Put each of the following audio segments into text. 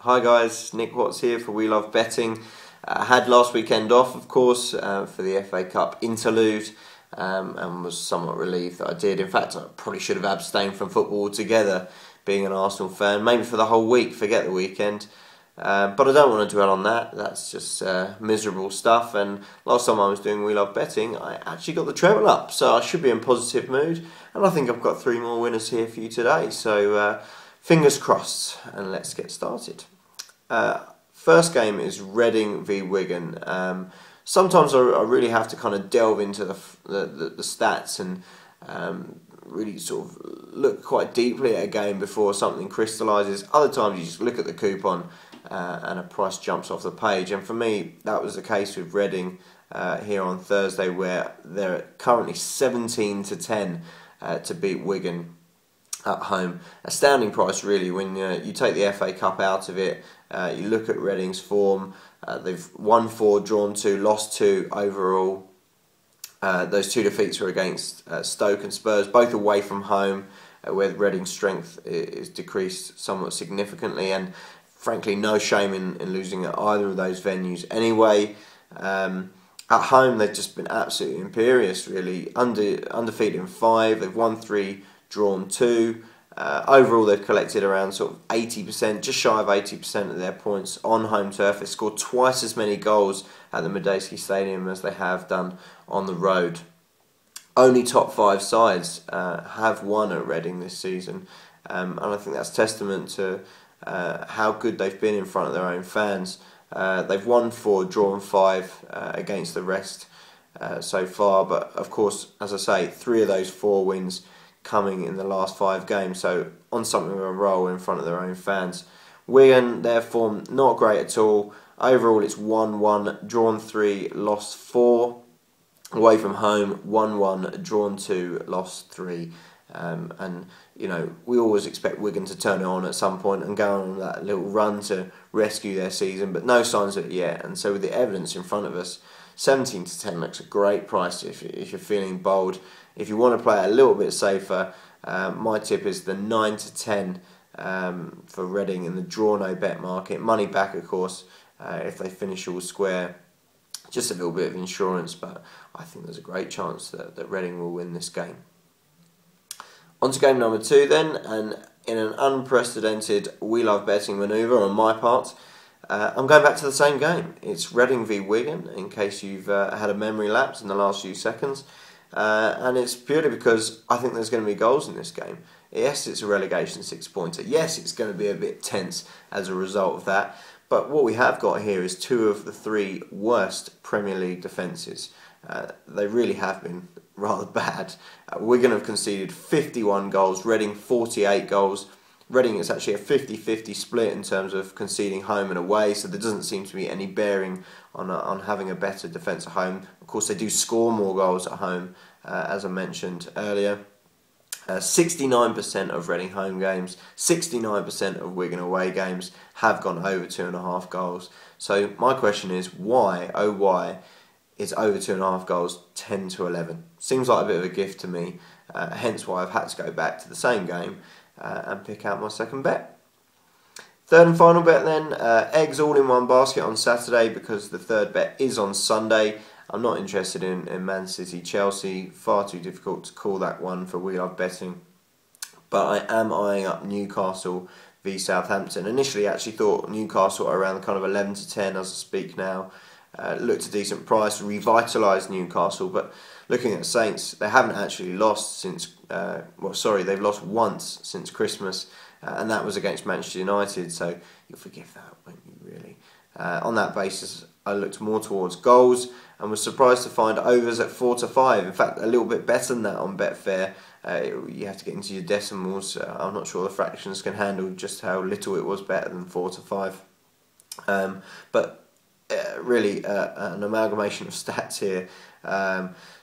Hi guys, Nick Watts here for We Love Betting. I had last weekend off, of course, for the FA Cup interlude, and was somewhat relieved that I did. In fact, I probably should have abstained from football altogether, being an Arsenal fan, maybe for the whole week, forget the weekend. But I don't want to dwell on that. That's just miserable stuff. And last time I was doing We Love Betting, I actually got the treble up, so I should be in positive mood. And I think I've got 3 more winners here for you today. So fingers crossed, and let's get started. First game is Reading v Wigan. Sometimes I really have to kind of delve into the stats and really sort of look quite deeply at a game before something crystallises. Other times you just look at the coupon and a price jumps off the page. And for me, that was the case with Reading here on Thursday, where they're currently 17-10 to beat Wigan at home. Astounding price, really, when you take the FA Cup out of it. You look at Reading's form. They've won 4, drawn 2, lost 2 overall. Those 2 defeats were against Stoke and Spurs, both away from home, where Reading's strength is decreased somewhat significantly, and frankly no shame in losing at either of those venues anyway. At home they've just been absolutely imperious, really. Undefeated in 5, they've won 3, drawn 2. Overall, they've collected around sort of 80%, just shy of 80% of their points on home turf. They scored twice as many goals at the Medeski Stadium as they have done on the road. Only top 5 sides have won at Reading this season, and I think that's testament to how good they've been in front of their own fans. They've won 4, drawn 5 against the rest so far, but of course, as I say, 3 of those 4 wins coming in the last 5 games, so on something of a roll in front of their own fans. Wigan, their form not great at all. Overall, it's 1-1, drawn 3, lost 4. Away from home, 1-1, drawn 2, lost 3. And you know, we always expect Wigan to turn it on at some point and go on that little run to rescue their season, but no signs of it yet. And so with the evidence in front of us, 17-10 looks a great price if you're feeling bold. If you want to play it a little bit safer, my tip is the 9-10 for Reading in the draw no bet market. Money back, of course, if they finish all square. Just a little bit of insurance, but I think there's a great chance that Reading will win this game. On to game number 2 then, and in an unprecedented We Love Betting manoeuvre on my part, I'm going back to the same game. It's Reading v Wigan, in case you've had a memory lapse in the last few seconds. And it's purely because I think there's going to be goals in this game. Yes, it's a relegation 6-pointer. Yes, it's going to be a bit tense as a result of that. But what we have got here is 2 of the 3 worst Premier League defences. They really have been rather bad. Wigan have conceded 51 goals, Reading 48 goals. Reading is actually a 50-50 split in terms of conceding home and away, so there doesn't seem to be any bearing on having a better defence at home. Of course, they do score more goals at home, as I mentioned earlier. 69% of Reading home games, 69% of Wigan away games have gone over 2.5 goals. So my question is, why, oh why, is over 2.5 goals 10-11? Seems like a bit of a gift to me, hence why I've had to go back to the same game and pick out my second bet. Third and final bet then, eggs all in one basket on Saturday, because the third bet is on Sunday. I'm not interested in Man City Chelsea, far too difficult to call that one for We Love Betting. But I am eyeing up Newcastle v Southampton. Initially I actually thought Newcastle are around kind of 11-10 as I speak now. Looked a decent price, revitalised Newcastle, but looking at Saints, they haven't actually lost since, they've lost once since Christmas, and that was against Manchester United, so you'll forgive that, won't you, really? On that basis, I looked more towards goals and was surprised to find overs at 4-5. In fact, a little bit better than that on Betfair. You have to get into your decimals. I'm not sure the fractions can handle just how little it was better than 4-5. But really, an amalgamation of stats here.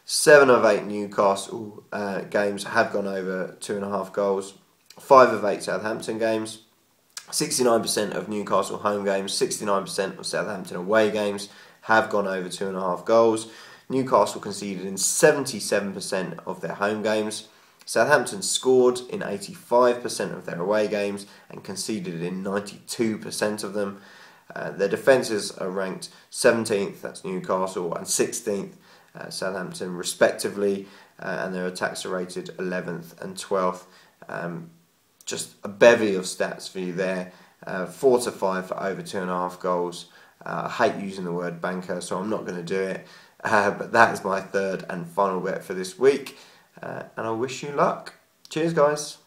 7 of 8 Newcastle games have gone over 2.5 goals. 5 of 8 Southampton games. 69% of Newcastle home games, 69% of Southampton away games have gone over 2.5 goals. Newcastle conceded in 77% of their home games, Southampton scored in 85% of their away games and conceded in 92% of them. Their defences are ranked 17th, that's Newcastle, and 16th, Southampton respectively, and their attacks are rated 11th and 12th. Just a bevy of stats for you there. 4 to 5 for over 2.5 goals. I hate using the word banker, so I'm not going to do it. But that is my third and final bet for this week. And I wish you luck. Cheers, guys.